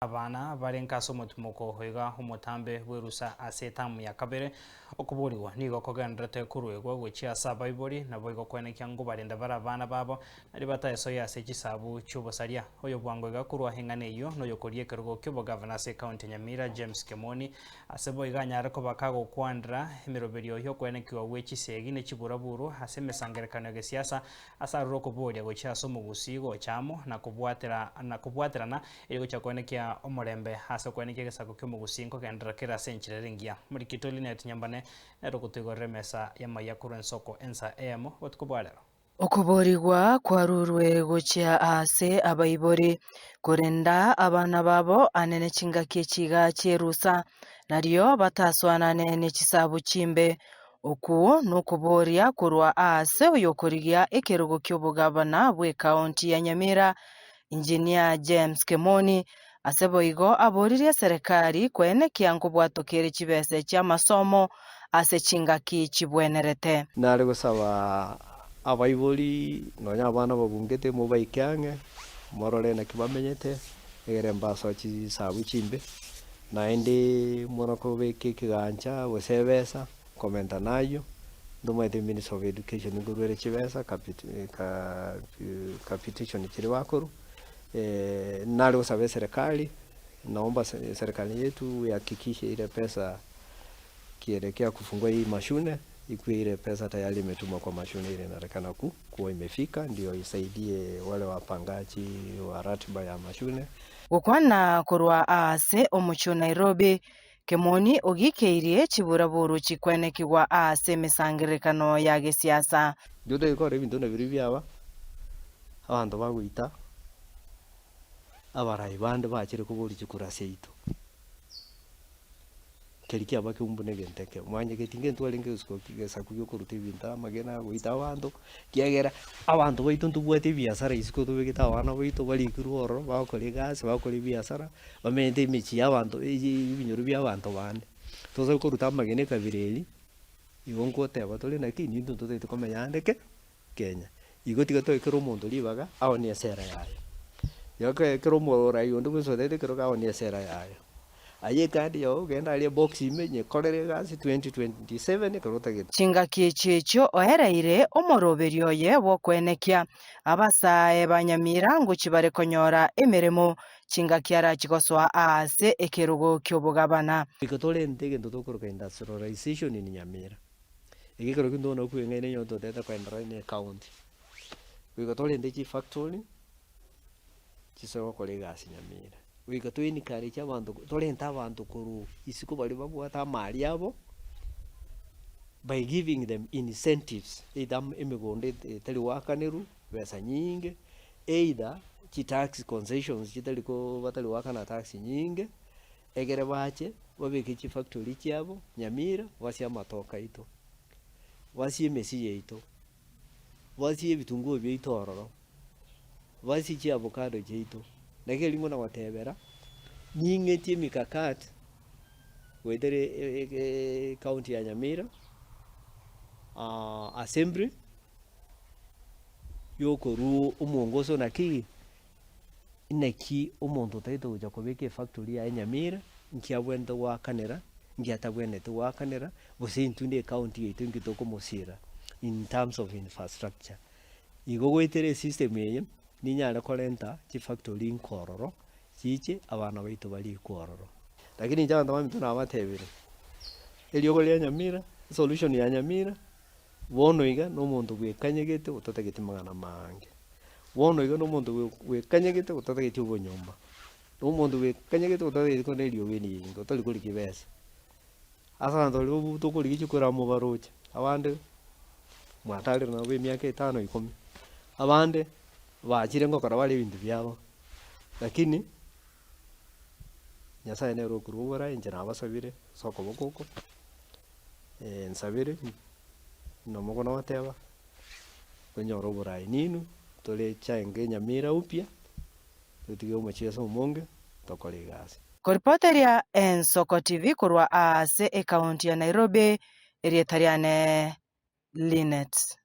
Abana bari nkaso mutumuko hoiga umutambe bwerusa asetamu ya kabere okuburiwa nigo kogendrete kurwego gwichia sabaibori nabo igokwenekia ngo barenda bara abana babo nari batayeso yase kisabu cyubusaria oyo bwango igakurwa hengane iyo no yokorie kerugo kyobo governor se county Nyamira James Kemoni asebo iganyara ko bakago kwandra emiroberio yo kwenekiwa wechisegi ne kiburaburu aseme sangerekano ge siasa asaruro kuboria gwichia so mugusigo chamo na kubwaterana ego chakwenekia omorembe hasa kwenekia gesako kyomugusinko gendra kera senchirengia muri kitoli net nyambane nerokutigo mesa ya mayakuru ensoko ensa emo watukubwalero okuborigwa kwarurwe gochia ase abaibori kurenda abana babo anene chingaki chiga cherusa nario bataswanane ne chisabu chimbe oku nokuboria kurwa ase oyokorigia ekerugo kyobugabana bwe county ya Nyamira Engineer James Kemoni aseboigo aboririe serikali kwenekia nkubwatokere chibese cha masomo ase chingaki chibwenerete nari gusaba abaibori nonya abana babungete mu baikange morore na kibamenyete egere mbaso chisabu chimbe naende moroko beke kigancha gusebesa komenta nayo ndomaite Minister of Education ngurwere chibesa capitation kiri wakuru nari gusaba serikali naomba serikali yetu ihakikishe ile pesa kielekea kufungua hii mashule ikuwe ile pesa tayari imetumwa kwa mashule ile inaonekana kuwa imefika ndio isaidie wale wapangaji wa ratiba ya mashule gukwana kurwa ase omucho Nairobi Kemoni ogikeirie chiburaburu chikwenekirwa ase mesangerekano ya gisiasa ndio ikore ibintu na biri byaba abantu bagwita abarai bande bakire kuburi chikurase ito keriki abake umbune genteke mwanye getinge ntwalinge usko kigesa kuyo kuruta ibinta magena gwita abantu kiagera abantu baitu ntubwete biasara isiko tubegita abana baitu bari kuruoro bakore gas bakore biasara bamente imichi y'abantu ibinyuru by'abantu bande toza kuruta magene kabireli igongo teba tole nakini ndu tote komeyandeke Kenya igotiga to ikero mondo libaga aho ni asera yayo yaka ikero mo rayo ndu gusodete kero ka aho ni asera yayo aye kandi yo genda ali box imenye korere gasi 2027 karotagete chingaki checho ohereire omoroberio ye bokwenekia abasae banyamira ngo kibare konyora emeremo chingaki ara chigoswa ase ekerugo kyobugabana ikotole ndege ndotokoroka industrialization ni Nyamira igikoro kindo no kwengene nyoto data kwa ndra county ikotole ndeki factory chiso kole gasi Nyamira wikatweni kare cy'abantu torenta abantu kuru isiko bari babwata mali yabo by giving them incentives idam emigonde tali wakaneru pesa nyingi either tax concessions kitali ko batali wakana tax nyingi egere bache babeke chi factory cyabo Nyamira wasi amatoka ito wasi emesi yeito wasi ebitungo byitororo wasi chi avocado yeito nake lingo na watebera nyingetie mikakati wedere county ya Nyamira assembly yoko ru umongoso naki inaki umuntu taito uja kobeke factory ya Nyamira nkiabwenda wa kanera ngiatabwenete wa kanera busintunde county yetu ngitoko musira in terms of infrastructure igogwetere system yeye ninyara kolenta chi factory nkororo chiche abana baitu bali kororo lakini njanda mamitu na abatebere elioko lya Nyamira solution ya Nyamira wono iga no muntu gwekanyegete utotegete magana mange wono iga no muntu gwekanyegete utotegete ubonyomba no muntu gwekanyegete utotegete ko nelio beni ngo toli kuri kibesa asa ndo libu tukuri gikura mu baroche abande mwatali na we myaka 5 10 abande bachire ngo kora bali bintu byabo lakini Nyasaye ne rokurubora injira abasabire soko bokoko nsabire no mugono wateba kwenyoro burai ninu tole change Nyamira upya tutige umucheso umonge tokole gasi Koripoteria Ensoko TV kurwa ase e county ya Nairobi erietariane Linet